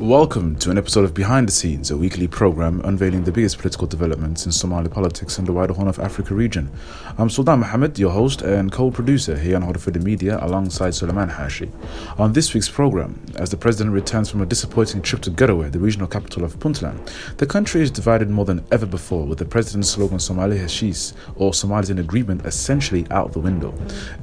Welcome to an episode of Behind the Scenes, a weekly program unveiling the biggest political developments in Somali politics and the wider Horn of Africa region. I'm Sultan Mohammed, your host and co-producer here on HORUFADHI Media alongside Suleiman Hashi. On this week's program, as the president returns from a disappointing trip to Garowe, the regional capital of Puntland, the country is divided more than ever before, with the president's slogan Somali Heshiis, or Somalis in agreement, essentially out the window.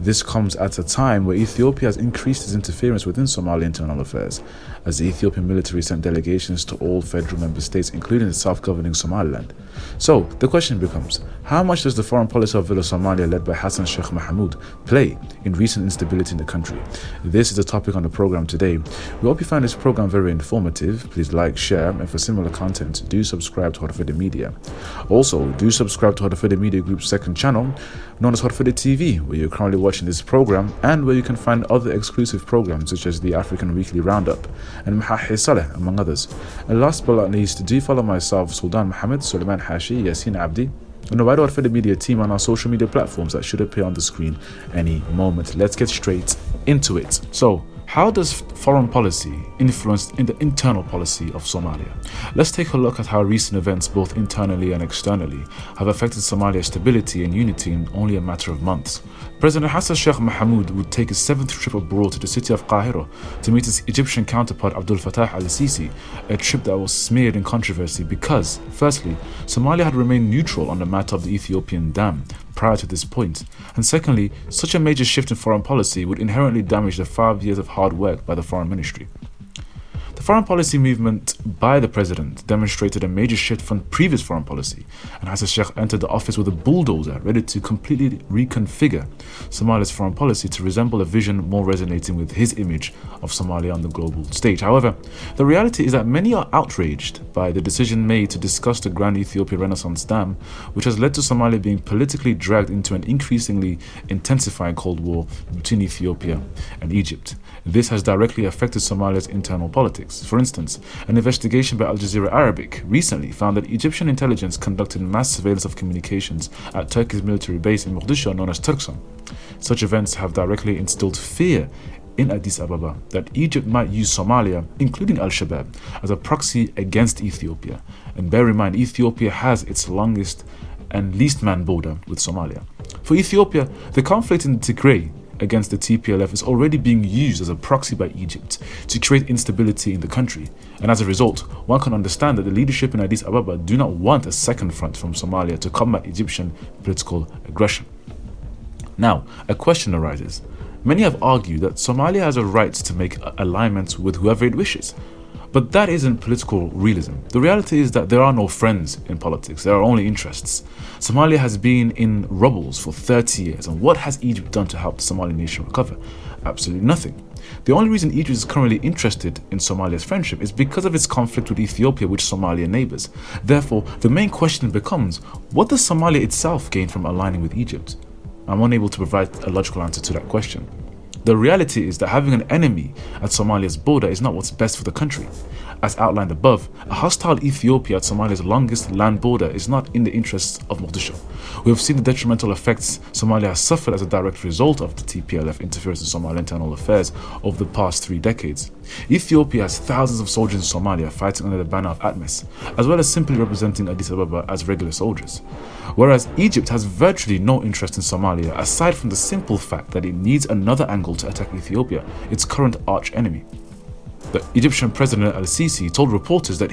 This comes at a time where Ethiopia has increased its interference within Somali internal affairs, as the Ethiopian military sent delegations to all federal member states, including the self-governing Somaliland. So, the question becomes, how much does the foreign policy of Villa Somalia led by Hassan Sheikh Mohamud play in recent instability in the country? This is the topic on the program today. We hope you find this program very informative. Please like, share, and for similar content, do subscribe to HORUFADHI Media. Also, do subscribe to HORUFADHI Media Group's second channel, known as HORUFADHI TV, where you're currently watching this program, and where you can find other exclusive programs such as the African Weekly Roundup and Mahahi Saleh, among others. And last but not least, do follow myself, Sultan Mohammed, Suleiman Hashi, Yasin Abdi, and the wider HORUFADHI Media team on our social media platforms that should appear on the screen any moment. Let's get straight into it. So, how does foreign policy influence in the internal policy of Somalia? Let's take a look at how recent events, both internally and externally, have affected Somalia's stability and unity in only a matter of months. President Hassan Sheikh Mohamud would take his seventh trip abroad to the city of Cairo to meet his Egyptian counterpart Abdul Fattah al-Sisi, a trip that was smeared in controversy because, firstly, Somalia had remained neutral on the matter of the Ethiopian dam prior to this point, and secondly, such a major shift in foreign policy would inherently damage the 5 years of hard work by the foreign ministry. The foreign policy movement by the president demonstrated a major shift from previous foreign policy, and Hassan Sheikh entered the office with a bulldozer ready to completely reconfigure Somalia's foreign policy to resemble a vision more resonating with his image of Somalia on the global stage. However, the reality is that many are outraged by the decision made to discuss the Grand Ethiopia Renaissance Dam, which has led to Somalia being politically dragged into an increasingly intensifying Cold War between Ethiopia and Egypt. This has directly affected Somalia's internal politics. For instance, an investigation by Al Jazeera Arabic recently found that Egyptian intelligence conducted mass surveillance of communications at Turkey's military base in Mogadishu known as Turkson. Such events have directly instilled fear in Addis Ababa that Egypt might use Somalia, including Al-Shabaab, as a proxy against Ethiopia. And bear in mind, Ethiopia has its longest and least manned border with Somalia. For Ethiopia, the conflict in Tigray against the TPLF is already being used as a proxy by Egypt to create instability in the country, and as a result, one can understand that the leadership in Addis Ababa do not want a second front from Somalia to combat Egyptian political aggression. Now, a question arises. Many have argued that Somalia has a right to make alignments with whoever it wishes. But that isn't political realism. The reality is that there are no friends in politics, there are only interests. Somalia has been in rubbles for 30 years, and what has Egypt done to help the Somali nation recover? Absolutely nothing. The only reason Egypt is currently interested in Somalia's friendship is because of its conflict with Ethiopia, which Somalia neighbors. Therefore, the main question becomes, what does Somalia itself gain from aligning with Egypt? I'm unable to provide a logical answer to that question. The reality is that having an enemy at Somalia's border is not what's best for the country. As outlined above, a hostile Ethiopia at Somalia's longest land border is not in the interests of Mogadishu. We have seen the detrimental effects Somalia has suffered as a direct result of the TPLF interference in Somali internal affairs over the past 3 decades. Ethiopia has thousands of soldiers in Somalia fighting under the banner of ATMIS, as well as simply representing Addis Ababa as regular soldiers. Whereas Egypt has virtually no interest in Somalia, aside from the simple fact that it needs another angle to attack Ethiopia, its current arch enemy. The Egyptian President al-Sisi told reporters that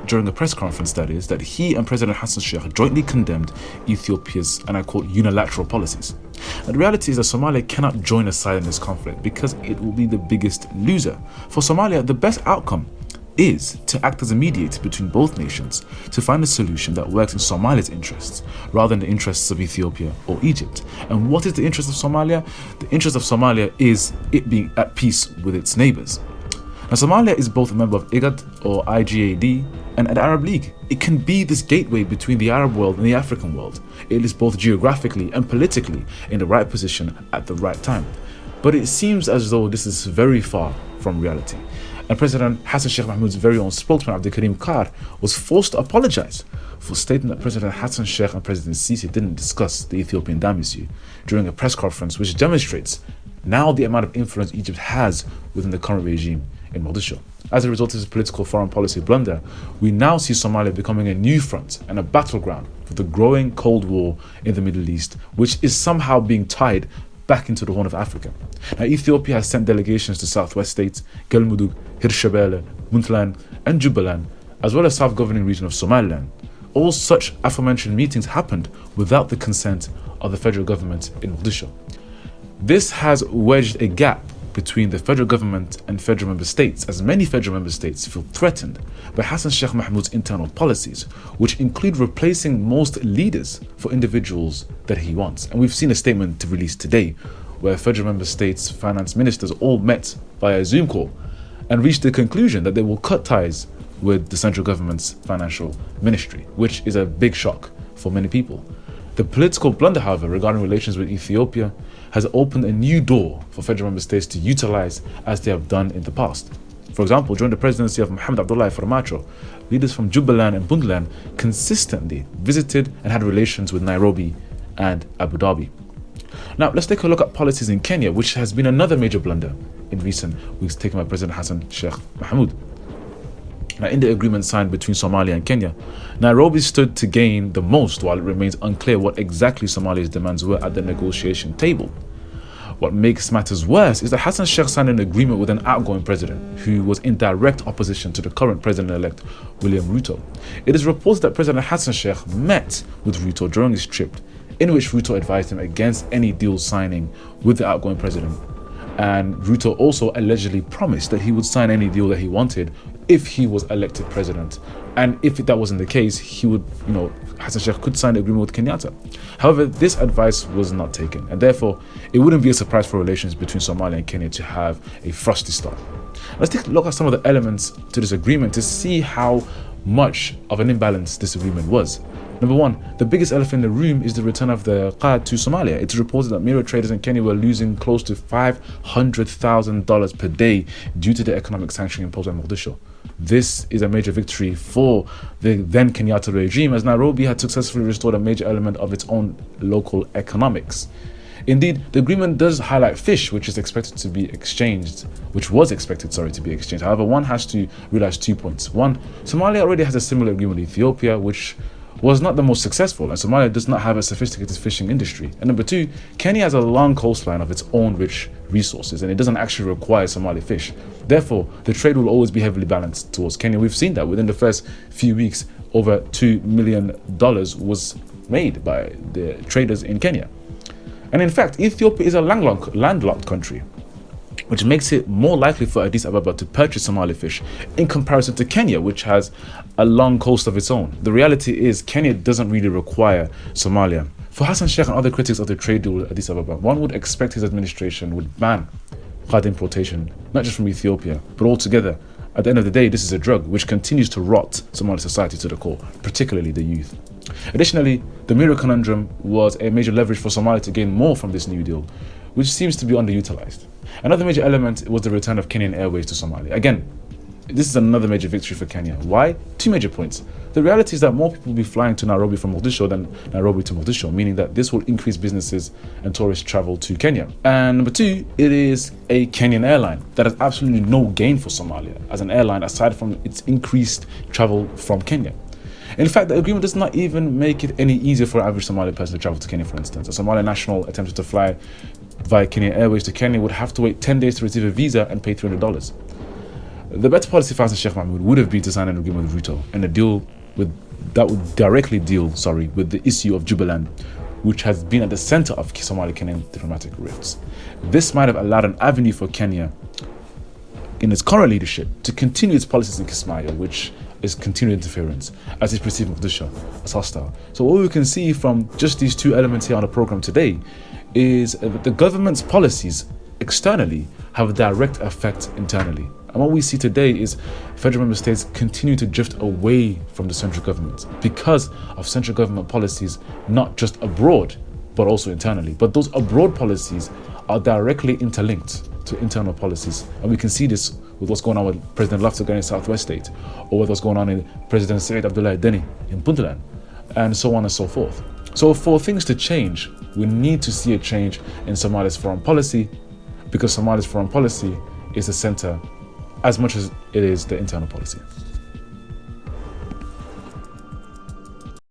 during a press conference that he and President Hassan Sheikh jointly condemned Ethiopia's, and I quote, unilateral policies. And the reality is that Somalia cannot join a side in this conflict because it will be the biggest loser. For Somalia, the best outcome is to act as a mediator between both nations to find a solution that works in Somalia's interests rather than the interests of Ethiopia or Egypt. And what is the interest of Somalia? The interest of Somalia is it being at peace with its neighbors. Now, Somalia is both a member of IGAD or IGAD and an Arab League. It can be this gateway between the Arab world and the African world. It is both geographically and politically in the right position at the right time. But it seems as though this is very far from reality. And President Hassan Sheikh Mohamud's very own spokesman, Abdulkarim Kar, was forced to apologize for stating that President Hassan Sheikh and President Sisi didn't discuss the Ethiopian dam issue during a press conference, which demonstrates now the amount of influence Egypt has within the current regime in Mogadishu. As a result of this political foreign policy blunder, we now see Somalia becoming a new front and a battleground for the growing Cold War in the Middle East, which is somehow being tied back into the Horn of Africa. Now, Ethiopia has sent delegations to southwest states, Galmudug, Hirshabelle, Puntland, and Jubaland, as well as south-governing region of Somaliland. All such aforementioned meetings happened without the consent of the federal government in Mogadishu. This has wedged a gap between the federal government and federal member states, as many federal member states feel threatened by Hassan Sheikh Mahmoud's internal policies, which include replacing most leaders for individuals that he wants. And we've seen a statement released today where federal member states' finance ministers all met via a Zoom call and reached the conclusion that they will cut ties with the central government's financial ministry, which is a big shock for many people. The political blunder, however, regarding relations with Ethiopia has opened a new door for federal member states to utilize as they have done in the past. For example, during the presidency of Mohamed Abdullahi Farmajo, leaders from Jubaland and Puntland consistently visited and had relations with Nairobi and Abu Dhabi. Now, let's take a look at policies in Kenya, which has been another major blunder in recent weeks taken by President Hassan Sheikh Mahmoud. Now, in the agreement signed between Somalia and Kenya, Nairobi stood to gain the most, while it remains unclear what exactly Somalia's demands were at the negotiation table. What makes matters worse is that Hassan Sheikh signed an agreement with an outgoing president who was in direct opposition to the current president-elect, William Ruto. It is reported that President Hassan Sheikh met with Ruto during his trip, in which Ruto advised him against any deal signing with the outgoing president. And Ruto also allegedly promised that he would sign any deal that he wanted if he was elected president. And if that wasn't the case, he would, Hassan Sheikh could sign the agreement with Kenyatta. However, this advice was not taken, and therefore, it wouldn't be a surprise for relations between Somalia and Kenya to have a frosty start. Let's take a look at some of the elements to this agreement to see how much of an imbalance this agreement was. Number one, the biggest elephant in the room is the return of the Qad to Somalia. It's reported that mirror traders in Kenya were losing close to $500,000 per day due to the economic sanction imposed on Mogadishu. This is a major victory for the then Kenyatta regime, as Nairobi had successfully restored a major element of its own local economics. Indeed, the agreement does highlight fish, which was expected to be exchanged. However, one has to realize 2 points. One, Somalia already has a similar agreement with Ethiopia, which was not the most successful, and Somalia does not have a sophisticated fishing industry. And number two, Kenya has a long coastline of its own rich resources, and it doesn't actually require Somali fish. Therefore, the trade will always be heavily balanced towards Kenya. We've seen that within the first few weeks, over $2 million was made by the traders in Kenya. And in fact, Ethiopia is a landlocked country, which makes it more likely for Addis Ababa to purchase Somali fish in comparison to Kenya, which has a long coast of its own. The reality is Kenya doesn't really require Somalia. For Hassan Sheikh and other critics of the trade deal with Addis Ababa, one would expect his administration would ban Qad importation, not just from Ethiopia, but altogether. At the end of the day, this is a drug which continues to rot Somali society to the core, particularly the youth. Additionally, the mirror conundrum was a major leverage for Somalia to gain more from this new deal, which seems to be underutilized. Another major element was the return of Kenyan Airways to Somalia. Again, this is another major victory for Kenya. Why? 2 major points. The reality is that more people will be flying to Nairobi from Mogadishu than Nairobi to Mogadishu, meaning that this will increase businesses and tourist travel to Kenya. And number two, it is a Kenyan airline that has absolutely no gain for Somalia as an airline, aside from its increased travel from Kenya. In fact, the agreement does not even make it any easier for an average Somali person to travel to Kenya, for instance. A Somali national attempted to fly via Kenyan Airways to Kenya would have to wait 10 days to receive a visa and pay $300. The better policy for Hassan Sheikh Mahmoud would have been to sign an agreement with Ruto and a deal that would directly deal with the issue of Jubaland, which has been at the center of Somali-Kenyan diplomatic rifts. This might have allowed an avenue for Kenya in its current leadership to continue its policies in Kismayo, which is continued interference, as is perceived Mogadishu as hostile. So what we can see from just these 2 elements here on the program today is that the government's policies externally have a direct effect internally. And what we see today is federal member states continue to drift away from the central government because of central government policies, not just abroad, but also internally. But those abroad policies are directly interlinked to internal policies. And we can see this with what's going on with President Laftagan in Southwest State, or with what's going on in President Said Abdullahi Deni in Puntland, and so on and so forth. So for things to change, we need to see a change in Somalia's foreign policy, because Somalia's foreign policy is the center as much as it is the internal policy.